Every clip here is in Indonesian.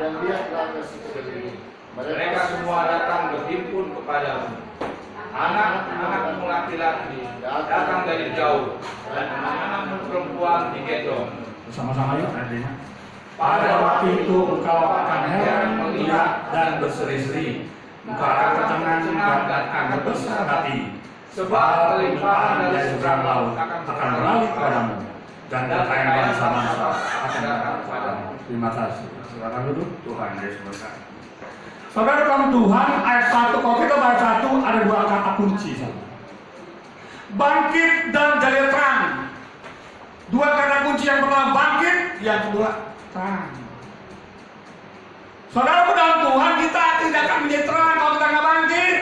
dan lihatlah ke sekeliling. Mereka semua datang berhimpun kepadamu. Anak-anakmu laki-laki datang dari jauh, dan anak-anakmu perempuan digendong. Bersama-sama yuk adanya. Pada waktu itu engkau akan heran melihat dan berseri-seri. Engkau akan tercengang dan akan berbesar hati. Sebab kelimpahan dari seberang laut akan beralih kepadamu, dan kekayaan bangsa-bangsa akan datang kepadamu. Terima kasih. Silakan duduk. Tuhan Yesus berkati. Saudara kaum Tuhan, ayat 1, kalau kita baca 1 ada dua kata kunci. Bangkit dan jadi terang. Dua kata kunci, yang pertama bangkit, yang kedua terang. Saudara dalam Tuhan, kita tidak akan menjadi terang kalau kita nggak bangkit.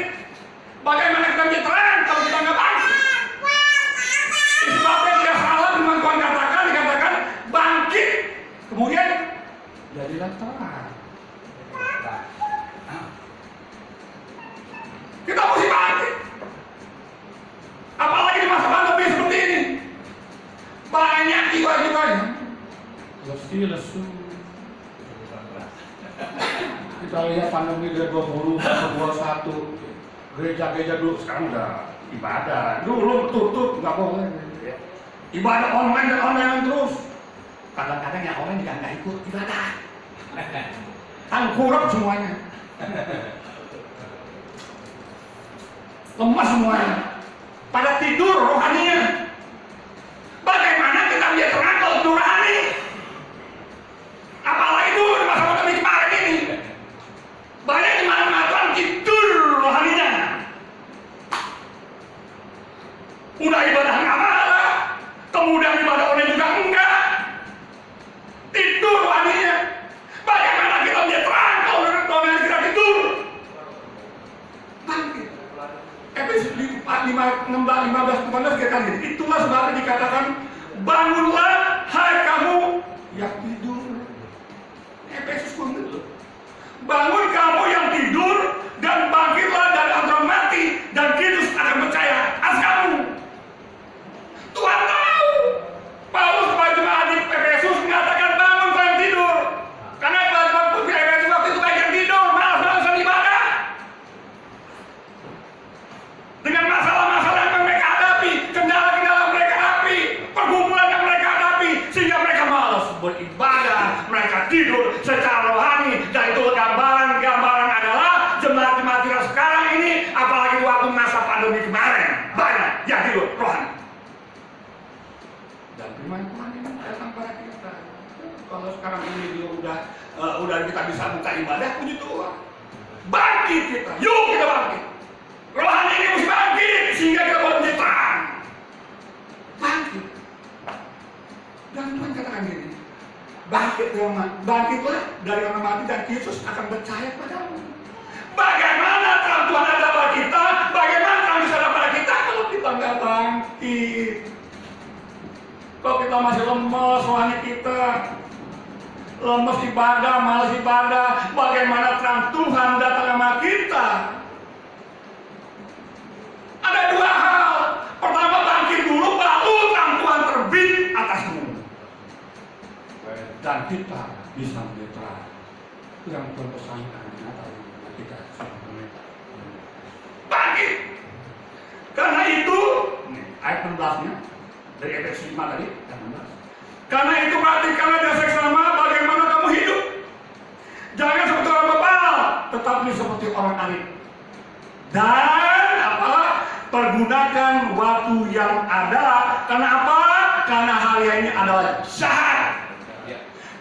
Bagaimana kita menjadi terang kalau kita nggak bangkit? Sebabnya tidak salah dengan Tuhan dikatakan bangkit, kemudian jadilah terang. Kita mesti bangkit. Apalagi di masa pandemi seperti ini. Banyak jiwa-jiwa yang lesu. Kita lihat pandemi dari 20 ke 21. Gereja-gereja dulu sekarang udah ibadah. Dulu tutup, nggak boleh. Ibadah online dan online terus. Kadang-kadang yang online juga nggak ikut ibadah. Tangkurap semuanya. Lemas semuanya. Pada tidur rohaninya. Bagaimana kita menjadi terang kalau tidur rohani? Apalagi dulu di masa pandemi kemarin ini. Banyak di mana-mana Tuhan tidur rohaninya. Udah ibadah nggak malah, kemudian ibadah online juga enggak. Tidur rohaninya. Bagaimana kita menjadi terang kalau kita tidur? Bangkit. Efesus 5:15 katakan gini, itulah sebabnya dikatakan bangunlah hai kamu yang tidur. Efesus begitu. Bangun kamu yang tidur dan bangkitlah dari antara mati, dan Kristus akan percaya atas kamu. Tuhan tahu. Paulus kepada jemaat di Efesus mengatakan bangun kau yang tidur. Karena jemaat di Efesus waktu itu banyak yang tidur, malas-malasan ibadah. Dengan masalah-masalah yang mereka hadapi, kendala-kendala mereka hadapi, pergumulan yang mereka hadapi, sehingga mereka malas beribadah, mereka tidur secara rohani. Dan itu gambaran adalah jemaat-jemaat kita sekarang ini, apalagi di waktu masa pandemi kemarin, banyak yang tidur rohani. Dan firman Tuhan ini datang pada kita. Kalau sekarang ini dia udah kita bisa buka ibadah, puji Tuhan. Bangkit kita, yuk kita bangkit. Rohani ini mesti bangkit sehingga kita boleh menjadi terang. Bangkit. Dan Tuhan katakan gini, bangkitlah dari orang mati dan Kristus akan percaya padamu. Bagaimana terang Tuhan ada pada kita? Bagaimana terang bisa ada pada kita kalau kita nggak bangkit? Kalau kita masih lemes rohani kita, lemes ibadah, malas ibadah, bagaimana terang Tuhan datang sama kita? Ada dua hal. Pertama, bangkit dulu, baru terang Tuhan terbit atasmu. Dan kita bisa menjadi terang. Itu yang Tuhan pesankan kita semua. Bangkit. Karena itu, ayat 16-nya dari Efesus 5 tadi, ayat 16. Karena itu perhatikanlah dasar selama bagaimana kamu hidup. Jangan seperti orang bebal, tetapi seperti orang arif. Dan pergunakan waktu yang ada. Karena apa? Karena hari ini adalah jahat.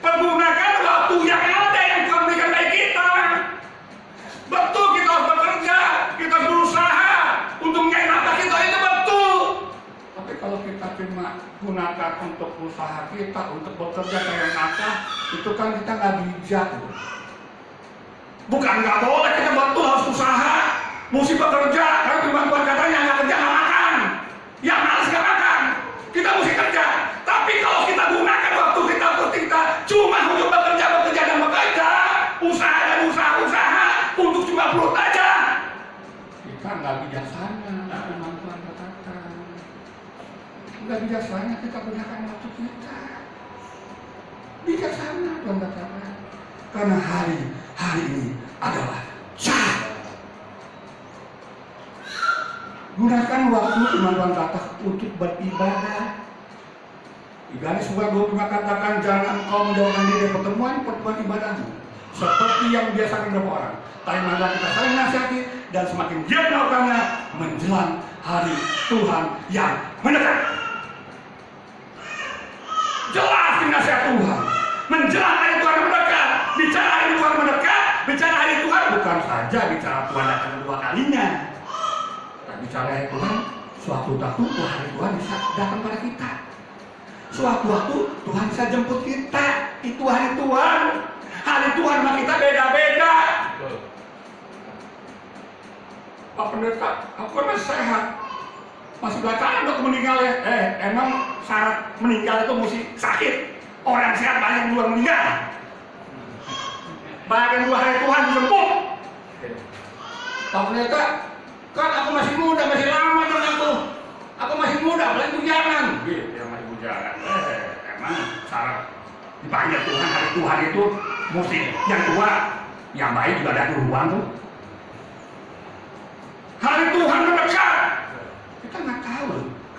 Pergunakan waktu yang ada yang Tuhan berikan bagi kita. Betul, kita harus bekerja, kita harus berusaha untuk mencari nafkah kita, itu betul. Tapi kalau kita cuma gunakan untuk usaha kita, untuk bekerja cari nafkah, itu kan kita nggak bijak. Bukan nggak boleh, kita betul harus usaha. Mesti bekerja, karena firman Tuhan katanya nggak kerja nggak makan, yang malas nggak makan. Kita mesti kerja. Tapi kalau kita gunakan waktu kita cuma untuk bekerja dan bekerja, usaha dan usaha untuk cuma perut aja, kita nggak bijaksana. Firman Tuhan katakan nggak bijaksana kita gunakan waktu kita. Bijaksana Tuhan katakan. Karena hari ini adalah jahat. Gunakan waktu teman-teman kata untuk beribadah. Di garis bawah 25 katakan, jangan engkau menjauhkan diri dari pertemuan ibadahmu seperti yang biasa beberapa orang. Tapi malah kita saling nasihati dan semakin giat melakukannya menjelang hari Tuhan yang mendekat. Jelas di nasihat Tuhan. Menjelang hari Tuhan mendekat. Bicara hari Tuhan mendekat, bicara hari Tuhan bukan saja bicara Tuhan datang kedua kalinya. Tapi bicara hari Tuhan, suatu waktu hari Tuhan bisa datang pada kita. Suatu waktu Tuhan bisa jemput kita. Itu hari Tuhan. Hari Tuhan sama kita beda-beda. Pak Pendeta, aku kan sehat. Masih belakangan aku meninggal ya. Emang syarat meninggal itu mesti sakit. Orang sehat banyak duluan meninggal. Bahkan 2 hari Tuhan dijemput. Pak Pendeta, kan aku masih muda, masih lama dong aku. Aku masih muda, apalagi bujangan. Gitu, yang masih bujangan. Emang syarat dipanggil Tuhan, hari Tuhan itu mesti yang tua, yang baik juga ada duluan tuh. Hari Tuhan mendekat. Kita nggak tahu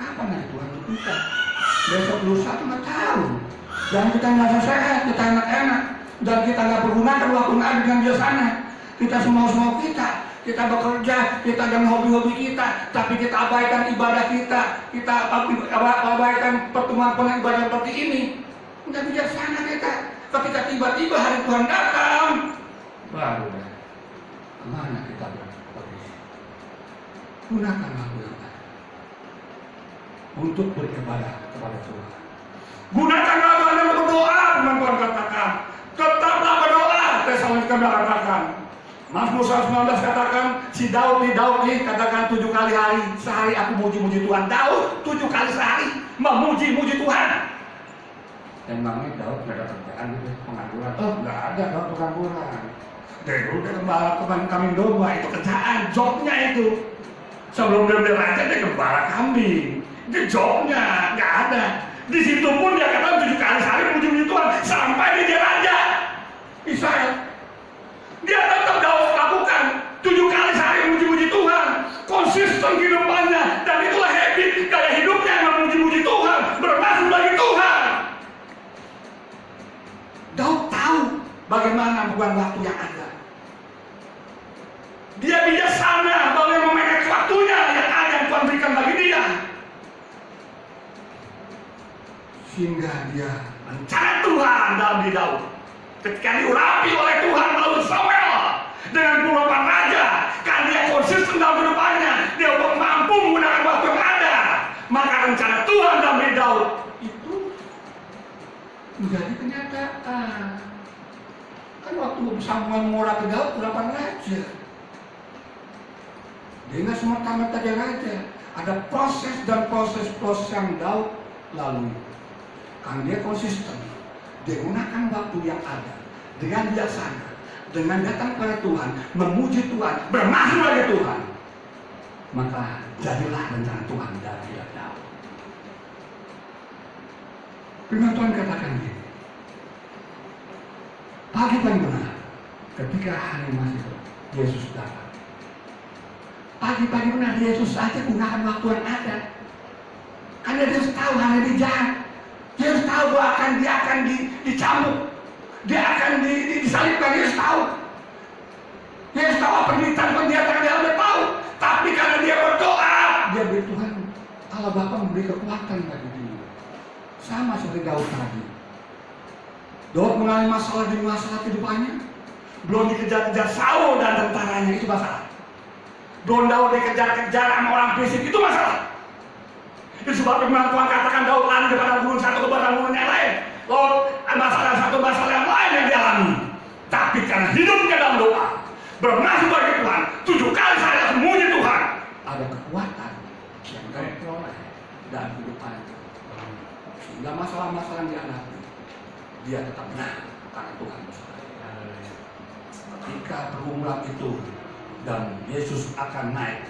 kapan hari Tuhan untuk kita. Besok lusa tuh nggak tahu. Dan kita nggak sehat, kita enak-enak, dan kita nggak pergunakan waktu dengan biasanya. Kita semau kita bekerja, kita dengan hobi-hobi kita, tapi kita abaikan ibadah kita abaikan pertemuan ibadah seperti ini. Nggak bijaksana kita. Ketika tiba-tiba hari Tuhan datang, baru kemana kita pergi? Gunakan waktu yang ada untuk beribadah kepada Tuhan. Gunakan waktu Anda untuk berdoa, teman-teman katakan. Tetaplah berdoa, Tesalonika katakan. Mazmur 119 katakan, si Daud katakan 7 kali hari sehari aku muji-muji Tuhan. Daud 7 kali sehari memuji-muji Tuhan. Dan namanya Daud nggak ada kerjaan gitu, pengangguran. Nggak ada Daud pengangguran. Dari dulu dia gembala kambing domba, itu kerjaan, jobnya itu. Sebelum dia menjadi raja, dia gembala kambing. Itu jobnya, nggak ada. Di situ pun dia katakan 7 kali sehari muji-muji Tuhan sampai dia jadi raja Israel. Dia tetap Daud lakukan 7 kali sehari muji-muji Tuhan, konsisten kehidupannya, dan itulah habit gaya hidupnya yang memuji-muji Tuhan, bermaksud bagi Tuhan. Daud tahu bagaimana bukan waktu yang ada. Dia bijaksana bagaimana memanage waktunya yang ada yang Tuhan berikan bagi dia, sehingga dia rencana Tuhan dalam diri Daud. Ketika diurapi oleh Tuhan melalui Samuel dengan beberapa raja, karena dia konsisten dalam kehidupannya, dia mampu menggunakan waktu yang ada, maka rencana Tuhan dalam diri Daud itu menjadi kenyataan. Kan waktu Samuel mengurapi Daud 8 raja. Dia nggak semata-mata dia raja. Ada proses dan proses yang Daud lalui. Kan dia konsisten. Dia gunakan waktu yang ada dengan bijaksana, dengan datang kepada Tuhan, memuji Tuhan, bermaksud bagi Tuhan. Maka jadilah rencana Tuhan dari Daud. Firman Tuhan katakan gini. Pagi benar, ketika hari masih Yesus datang. Pagi-pagi benar Yesus saja gunakan waktu yang ada. Karena dia tahu hari ini jahat. Dia harus tahu bahwa dia akan dicambuk, dia akan disalibkan. Dia harus tahu. Dia harus tahu apa penderitaan dia akan dia tahu. Tapi karena dia berdoa, dia beri Tuhan Allah Bapa memberi kekuatan bagi dia. Sama seperti Daud tadi. Daud mengalami masalah di masalah kehidupannya. Belum dikejar-kejar Saul dan tentaranya, itu masalah. Belum Daud dikejar-kejar sama orang fisik, itu masalah. Itu sebab firman Tuhan katakan Daud lari daripada gunung satu ke gunung yang lain. Lalu masalah satu masalah yang lain yang dialami. Tapi karena hidupnya dalam doa, bermaksud bagi Tuhan, 7 kali saya memuji Tuhan, ada kekuatan yang kau peroleh dalam kehidupan. Sehingga masalah-masalah yang dihadapi, dia tetap benar karena Tuhan bersama. Ketika pergumulan itu dan Yesus akan naik,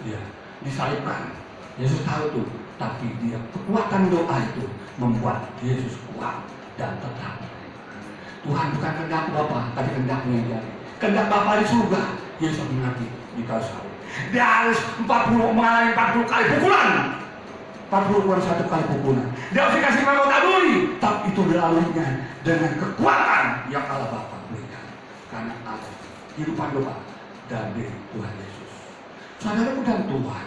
dia disalibkan. Yesus tahu itu, tapi dia kekuatan doa itu membuat Yesus kuat dan tetap. Tuhan bukan kehendak Bapa, tapi kehendak-Mu yang jadi. Kehendak Bapa di surga, Yesus mengerti di kayu salib. Dia harus mengalami 40 kali pukulan. 40 kurang 1 kali pukulan. Dia harus dikasih mahkota duri, tapi itu dilaluinya dengan kekuatan yang Allah Bapa berikan. Karena Allah kehidupan doa dari Tuhan Yesus. Saudaraku dan Tuhan,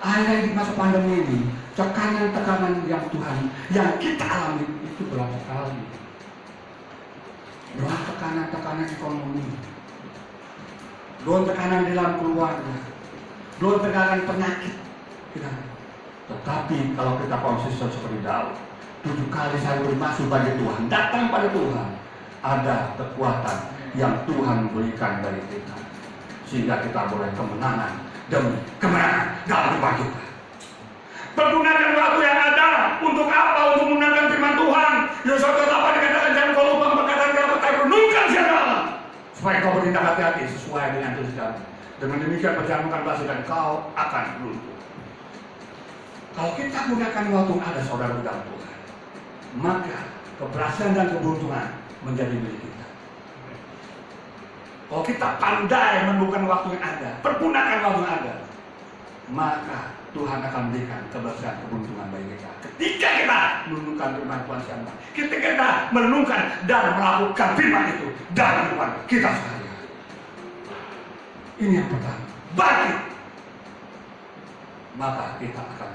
akhirnya di masa pandemi ini, tekanan-tekanan yang Tuhan, yang kita alami itu berapa kali? Doa tekanan-tekanan ekonomi, doa tekanan di dalam keluarga, doa tekanan penyakit. Tetapi kalau kita konsisten seperti Daud, 7 kali saya bermasuk bagi Tuhan, datang pada Tuhan, ada kekuatan yang Tuhan berikan dari kita, sehingga kita boleh kemenangan demi kemenangan dalam hidup kita. Pergunakan waktu yang ada untuk apa? Untuk mendengarkan firman Tuhan. Yosua apa dikatakan, jangan kau lupa perkataan kau, tapi renungkan siapa Allah, supaya kau bertindak hati-hati sesuai dengan tulisan. Dengan demikian perjamukan basi dan kau akan runtuh. Kalau kita gunakan waktu yang ada, saudara dan Tuhan, maka keberhasilan dan keberuntungan menjadi milik kita. Kalau kita pandai menemukan waktu yang ada, pergunakan waktu yang ada, maka Tuhan akan berikan keberhasilan keberuntungan bagi kita. Ketika kita merenungkan firman Tuhan siapa, ketika kita merenungkan dan melakukan firman itu dalam kehidupan kita sehari-hari. Ini yang pertama, bangkit. Maka kita akan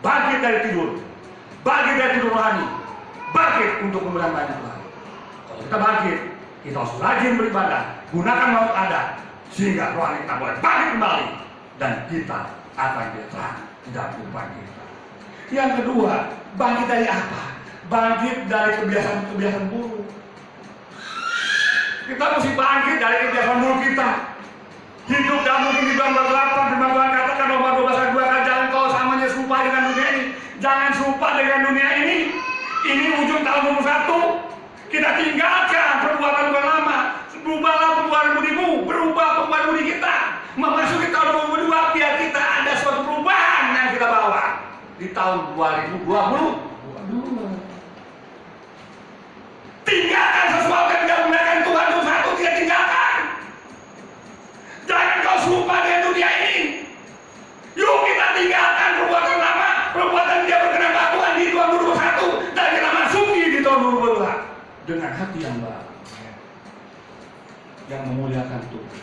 bangkit dari tidur, bangkit dari tidur rohani, bangkit untuk kemuliaan banyak Tuhan. Kalau kita bangkit, kita harus rajin beribadah, gunakan waktu ada, sehingga rohani kita boleh bangkit kembali, dan kita akan terang di dalam kehidupan kita. Yang kedua, bangkit dari apa? Bangkit dari kebiasaan-kebiasaan buruk. Kita mesti bangkit dari kebiasaan buruk kita. Hidup dan mungkin di dalam berlapan, firman Tuhan katakan Roma 12:2, jangan kau samanya serupa dengan dunia ini. Jangan serupa dengan dunia ini. Ini ujung tahun 2021. Kita tinggalkan perbuatan lama. Berubahlah perbuatan budimu, berubah perbuatan budi kita. Memasuki tahun 2022, biar kita ada suatu perubahan yang kita bawa di tahun 2022. Tinggalkan sesuatu yang tidak menggunakan Tuhan 2021, tidak tinggalkan. Jangan kau serupa dengan dunia ini. Yuk kita tinggalkan perbuatan lama, perbuatan dia berkenan Tuhan di 2021, dan kita masuki di tahun 2022 dengan hati yang baru, yang memuliakan Tuhan.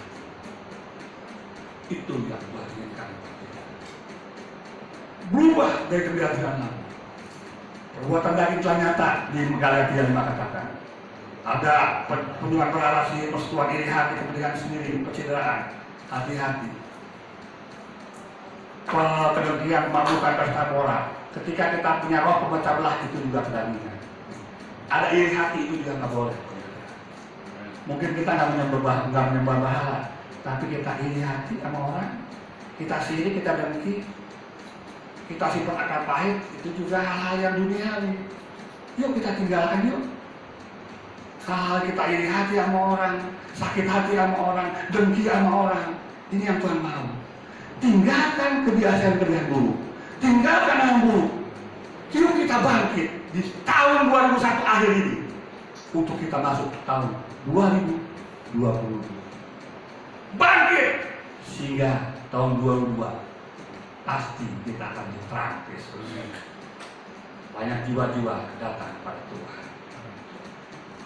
Itu yang Tuhan inginkan. Berubah dari kebiasaan lama. Perbuatan daging telah nyata di Galatia 5 katakan. Ada penyuan berarasi, persetujuan iri hati, kepentingan sendiri, kecederaan, hati-hati. Kedengkian, kemabukkan, pesta pora. Ketika kita punya roh pemecah belah, itu juga kedagingan. Ada iri hati, itu juga nggak boleh. Mungkin kita nggak menyembah berhala, tapi kita iri hati sama orang, kita siri, kita dengki, kita simpan akar pahit, itu juga hal-hal yang duniawi. Yuk kita tinggalkan yuk. Hal kita iri hati sama orang, sakit hati sama orang, dengki sama orang. Ini yang Tuhan mau. Tinggalkan kebiasaan-kebiasaan buruk. Tinggalkan yang buruk. Yuk kita bangkit di tahun 2021 akhir ini, untuk kita masuk tahun 2022. Bangkit sehingga tahun 2022 pasti kita akan diterangkan. Banyak jiwa-jiwa datang pada Tuhan.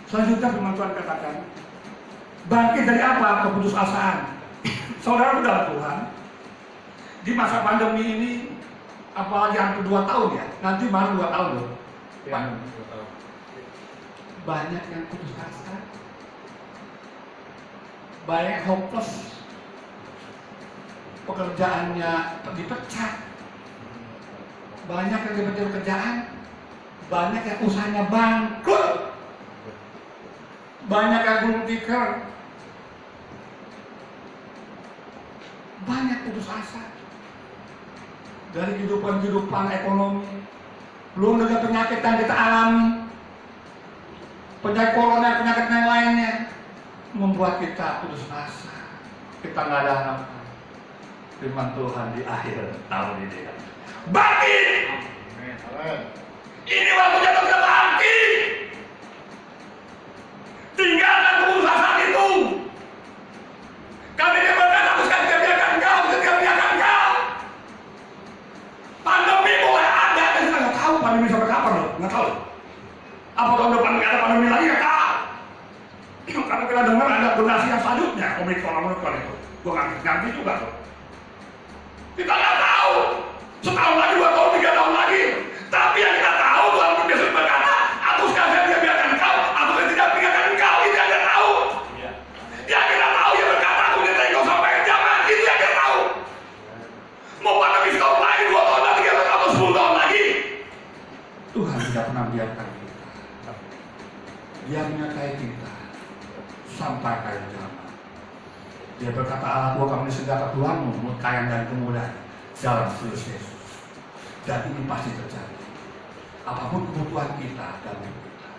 Selanjutnya firman Tuhan katakan, bangkit dari apa? Keputusasaan. Saudara dalam Tuhan, di masa pandemi ini, apalagi hampir 2 tahun ya, nanti baru 2 tahun loh. Ya, banyak yang putus asa, banyak hopeless, pekerjaannya dipecat, banyak yang dipecat pekerjaan, banyak yang usahanya bangkrut, banyak yang gulung tikar, banyak putus asa dari kehidupan ekonomi, belum dengan penyakit yang kita alami, penyakit corona, penyakit yang lainnya, membuat kita putus asa, kita nggak ada harapan. Firman Tuhan di akhir tahun ini, bangkit! Ini waktunya kita bangkit. generasi yang selanjutnya, Omikron itu. Gue ngerti juga tuh. Kita nggak tahu. Setahun lagi, 2 tahun, 3 tahun lagi. Tapi yang kita tahu, Tuhan Yesus berkata, aku sekalian dia biarkan engkau, aku tidak biarkan engkau. Itu yang kita tahu. Yang kita tahu, yang berkata, aku menyertai engkau sampai zaman. Itu yang kita tahu. Mau pandemi setahun lagi, 2 tahun lagi, 3 tahun atau 10 tahun lagi. Tuhan tidak pernah biarkan kita. Dia menyertai kita sampai akhir zaman. Dia berkata, Allah gua kami segala Tuhanmu, kekayaan dan kemudahan dalam Kristus Yesus. Dan ini pasti terjadi. Apapun kebutuhan kita dalam hidup kita,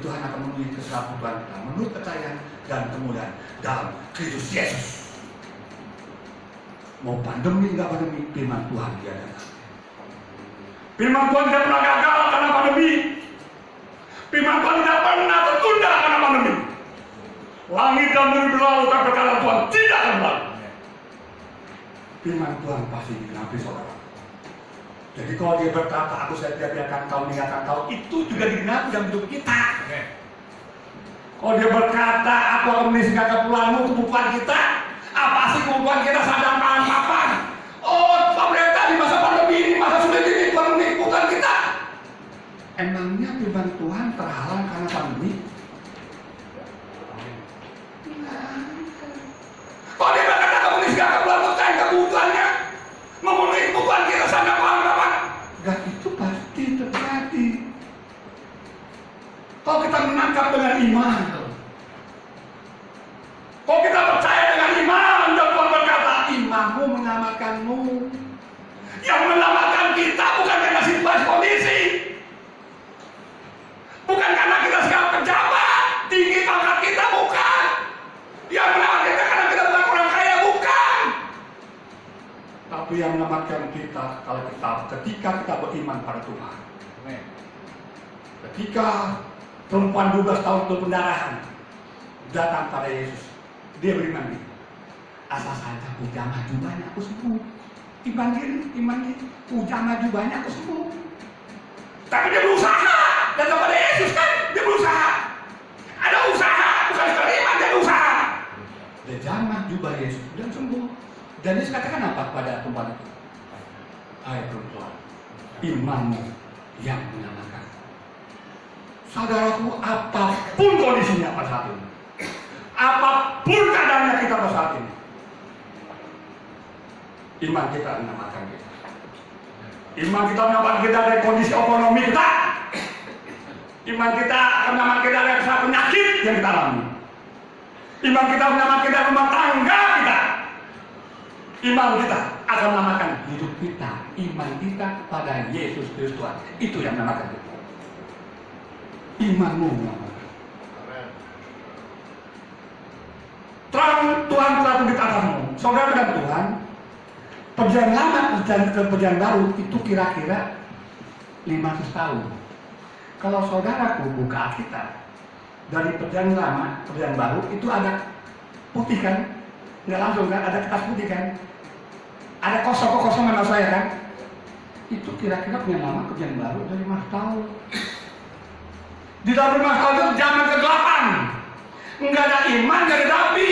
Tuhan akan memenuhi segala kebutuhan kita menurut kekayaan dan kemudahan dalam Kristus Yesus. Mau pandemi nggak pandemi, firman Tuhan dia ada. Firman Tuhan tidak pernah gagal karena pandemi. Firman Tuhan tidak pernah tertunda karena pandemi. Langit dan bumi berlalu, tapi perkataan Tuhan tidak akan berlalu. Firman Tuhan pasti digenapi, saudara. Jadi kalau dia berkata, aku saya tidak biarkan kau meninggalkan kau, itu juga digenapi dalam hidup kita. Kalau dia berkata, aku akan menisingkan kepulauanmu, kebutuhan kita, apa sih kebutuhan kita sadar kapan? Oh, pemerintah di masa pandemi ini, masa sulit ini, Tuhan memenuhi kebutuhan kita. Emangnya firman Tuhan terhalang karena pandemi? Kalau dia berkata kamu ini segala kebutuhan kebutuhannya memenuhi kebutuhan kita sadar kapan? Dan itu pasti terjadi. Kalau kita menangkap dengan iman, kalau kita percaya dengan iman, dan Tuhan berkata, imanmu menyelamatkanmu. Yang menyelamatkan kita bukan karena situasi kondisi, bukan karena kita sekarang pejabat, tinggi pangkat kita, bukan. Yang menyelamatkan kita karena kita bukan orang kaya, bukan. Tapi yang menyelamatkan kita kalau ketika kita beriman pada Tuhan. Ketika perempuan 12 tahun itu pendarahan datang pada Yesus, dia beriman, asal saja pujama jubahnya aku sembuh. Iman dia, pujama jubahnya aku sembuh. Tapi dia berusaha datang pada Yesus, kan? Dia berusaha. Ada usaha, bukan sekali iman, dia berusaha. Dia jamah jubah Yesus dan sembuh. Dan Yesus katakan apa pada perempuan itu? Hai perempuan, imanmu yang menyelamatkan. Saudaraku, apapun kondisinya pada saat ini, apapun keadaannya kita pada saat ini, iman kita menyelamatkan kita. Iman kita menyelamatkan kita dari kondisi ekonomi kita. Iman kita akan menyelamatkan kita dari penyakit yang kita alami. Iman kita menyelamatkan kita dari rumah tangga kita. Iman kita akan menyelamatkan hidup kita. Iman kita kepada Yesus Kristus Tuhan, itu yang menyelamatkan kita. Imanmu menyelamatkan. Terang Tuhan telah terbit atasmu. Saudara dan Tuhan, perjalanan lama ke perjalanan baru itu kira-kira 500 tahun. Kalau saudaraku buka Alkitab, dari perjalanan lama, perjalanan baru itu ada putih kan? Nggak langsung kan? Ada kertas putih kan? Ada kosong-kosong menurut saya kan? Itu kira-kira perjalanan lama, perjalanan baru dari 500 tahun. Di dalam 500 tahun itu zaman ke-8. Nggak ada iman, nggak ada nabi.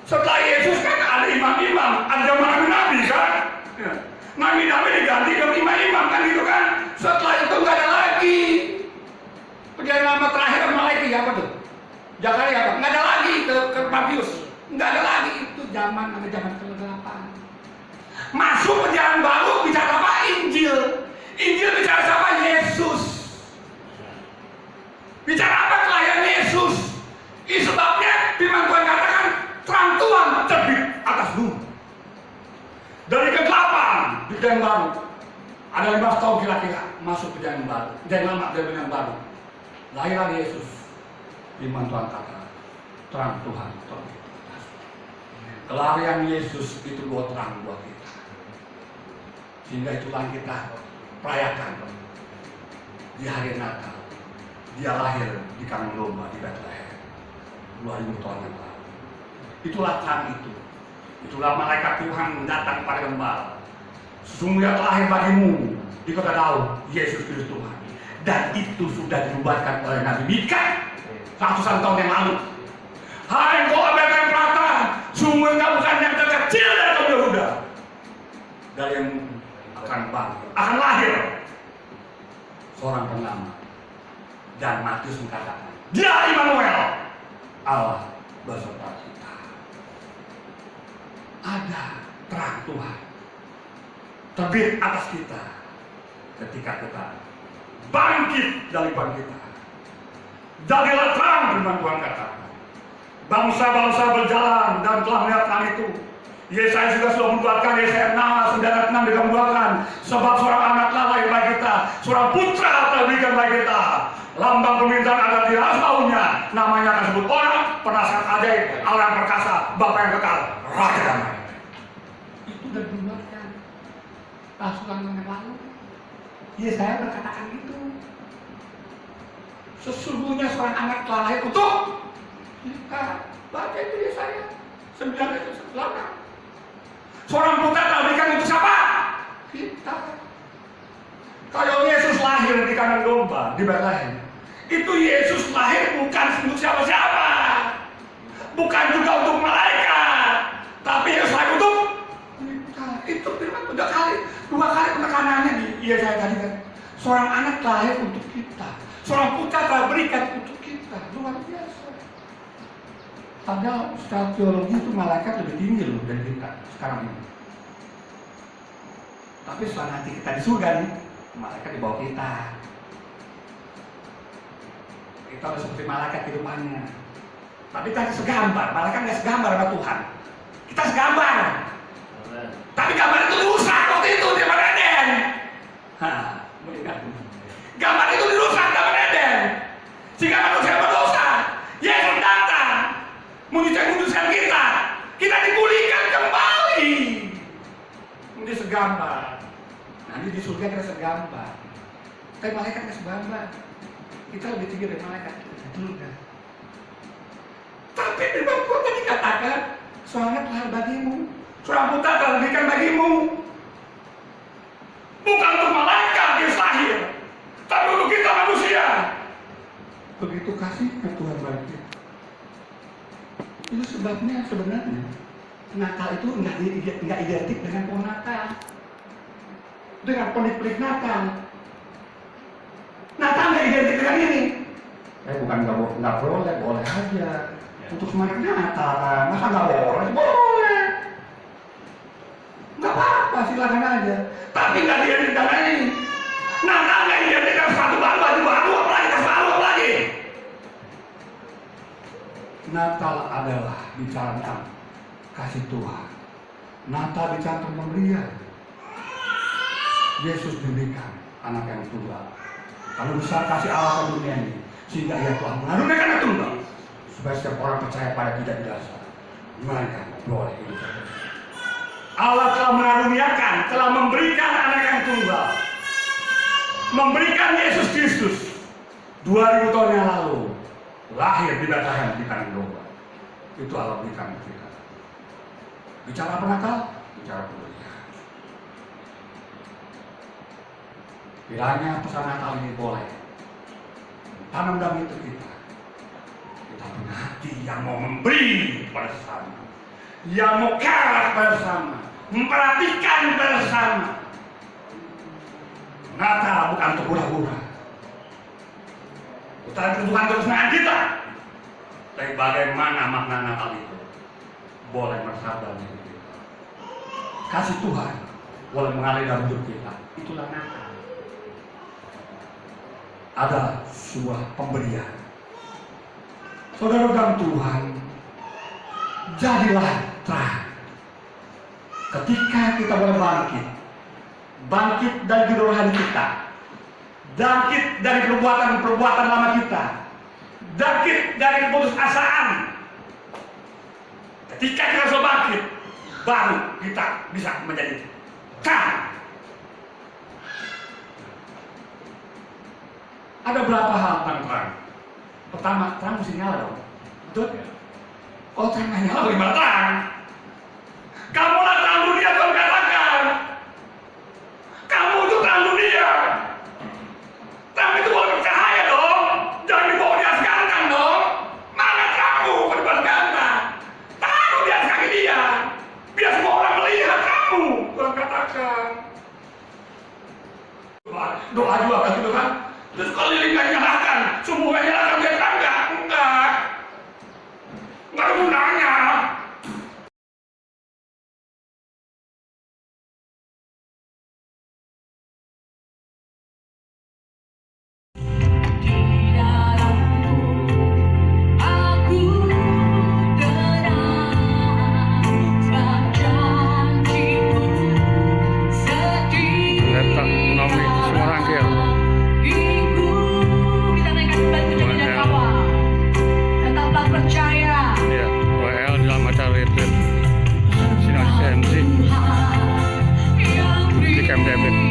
Setelah Yesus kan ada imam-imam, ada zaman nabi kan? Ya. Nabi-nabi diganti dengan imam-imam kan gitu kan? Setelah itu nggak ada lagi. Perjalanan lama terakhir Malaikat apa tuh? Zakaria apa? Nggak ada lagi ke Matius. Nggak ada lagi, itu zaman ke-8. Masuk perjalanan baru bicara apa? Injil. Injil bicara siapa? Yesus. Bicara apa? Kelahiran Yesus. Ini sebabnya firman Tuhan katakan terang Tuhan terbit atas bumi. Dari ke-8 perjalanan baru. Ada 15 tahun kira-kira masuk perjalanan baru. Dan lama perjalanan baru. Lahirlah Yesus. Firman Tuhan kata terang Tuhan terbit atas. Kelahiran Yesus itu buat terang buat kita. Sehingga itulah kita perayakan di hari Natal. Dia lahir di kandang domba di Bethlehem 2000 tahun yang lalu. Itulah terang itu. Itulah malaikat Tuhan datang pada gembala. Sesungguhnya lahir bagimu di kota Daud Yesus Kristus Tuhan. Dan itu sudah dinubuatkan oleh Nabi Mika ratusan tahun yang lalu. Hai engkau Abel Efrata, sumber kamu bukan yang terkecil dari kaum Yehuda. Dari yang akan lahir seorang penyelamat. Dan Matius mengatakan, dia Immanuel, Allah beserta kita. Ada terang Tuhan terbit atas kita ketika kita bangkit dari bangkitan. Jadilah terang, firman Tuhan katakan. Bangsa-bangsa berjalan dan telah melihat terang itu. Yesaya juga sudah membuatkan, Yesaya 9:6 juga membuatkan, sebab seorang anaklah lahir bagi kita, seorang putra terberikan bagi kita. Lambang pemerintahan ada di atas baunya, namanya akan disebut orang penasehat ajaib, Allah yang perkasa, Bapa yang kekal, Raja damai. Itu sudah dibuatkan rasulan yang lalu. Yesaya berkatakan itu. Sesungguhnya seorang anak telah lahir untuk kita. Baca itu Yesaya 9:8. Seorang putra telah diberikan untuk siapa? Kita. Kalau Yesus lahir di kandang domba di Bethlehem, itu Yesus lahir bukan untuk siapa-siapa, bukan juga untuk malaikat, tapi Yesus lahir untuk kita. Itu firman dua kali penekanannya di Yesaya tadi kan. Seorang anak lahir untuk kita, seorang putra telah berikan untuk kita. Luar biasa. Padahal secara teologi itu malaikat lebih tinggi loh dari kita sekarang ini. Tapi setelah nanti kita di surga nih, malaikat di bawah kita. Kita udah seperti malaikat kehidupannya. Tapi kita segambar, malaikat nggak segambar sama Tuhan. Kita segambar. Tapi gambar itu dirusak waktu itu di Taman Eden. Gambar itu dirusak di Taman Eden. Sehingga manusia berdosa. Yesus datang menyucikan kita. Kita dipulihkan kembali. Ini segambar. Nanti di surga kita segambar. Tapi malaikat nggak segambar. Kita lebih tinggi dari malaikat. Surga. Tapi firman Tuhan tadi katakan, seorang anak lahir bagimu, seorang putra telah diberikan bagimu. Bukan untuk malaikat yang lahir, tapi untuk kita manusia. Begitu kasihnya Tuhan bagi kita. Itu sebabnya sebenarnya Natal itu nggak identik dengan pohon Natal, dengan penik-penik Natal. Natal nggak identik dengan ini. Bukan nggak boleh, boleh aja. Untuk semangat Natal, masa nggak boleh? Boleh. Nggak apa-apa, silakan aja. Tapi nggak identik dengan ini. Natal nggak identik dengan sepatu baru, baju baru, apalagi tas baru, apalagi. Natal adalah bicara tentang kasih Tuhan. Natal bicara tentang pemberian. Yesus diberikan anak yang tunggal. Kalau besar kasih Allah ke dunia ini, sehingga Ia telah mengaruniakan anak tunggal, supaya setiap orang percaya pada tidak binasa, melainkan boleh hidup. Allah telah mengaruniakan, telah memberikan anak yang tunggal, memberikan Yesus Kristus 2000 tahun yang lalu, lahir di Bethlehem di kandang domba. Itu Allah berikan kita. Bicara apa Natal? Bicara pemberian. Kiranya pesan Natal ini boleh tanam dalam itu kita. Kita punya hati yang mau memberi kepada sesama, yang mau care kepada sesama, memperhatikan kepada sesama. Natal bukan untuk hura-hura, bukan kebutuhan kesenangan kita. Tapi bagaimana makna Natal itu boleh meresap dalam hidup kita. Kasih Tuhan boleh mengalir dalam hidup kita. Itulah Natal. Ada sebuah pemberian. Saudara dan Tuhan, jadilah terang. Ketika kita boleh bangkit dari kedurhaan kita, bangkit dari perbuatan lama kita, bangkit dari keputusasaan. Ketika kita sudah bangkit, baru kita bisa menjadi terang. Ada berapa hal tentang terang? Pertama, terang mesti nyala dong. Betul? Oh, terang nggak nyala, bagaimana terang? Kamulah terang dunia, Tuhan katakan. Kamu itu terang dunia. Terang itu boleh bercahaya dong. Jangan dibawa diasgarkan dong. Mana terangmu? Kau dibasgarkan. belakang. Doa juga kan gitu kan. Terus kalau lilinnya nyalakan, semuanya nyalakan dia tangga. Enggak ada gunanya. Letak Naomi Semorangkir. Iya, WL dalam acara retreat Sinode CMC di Camp David.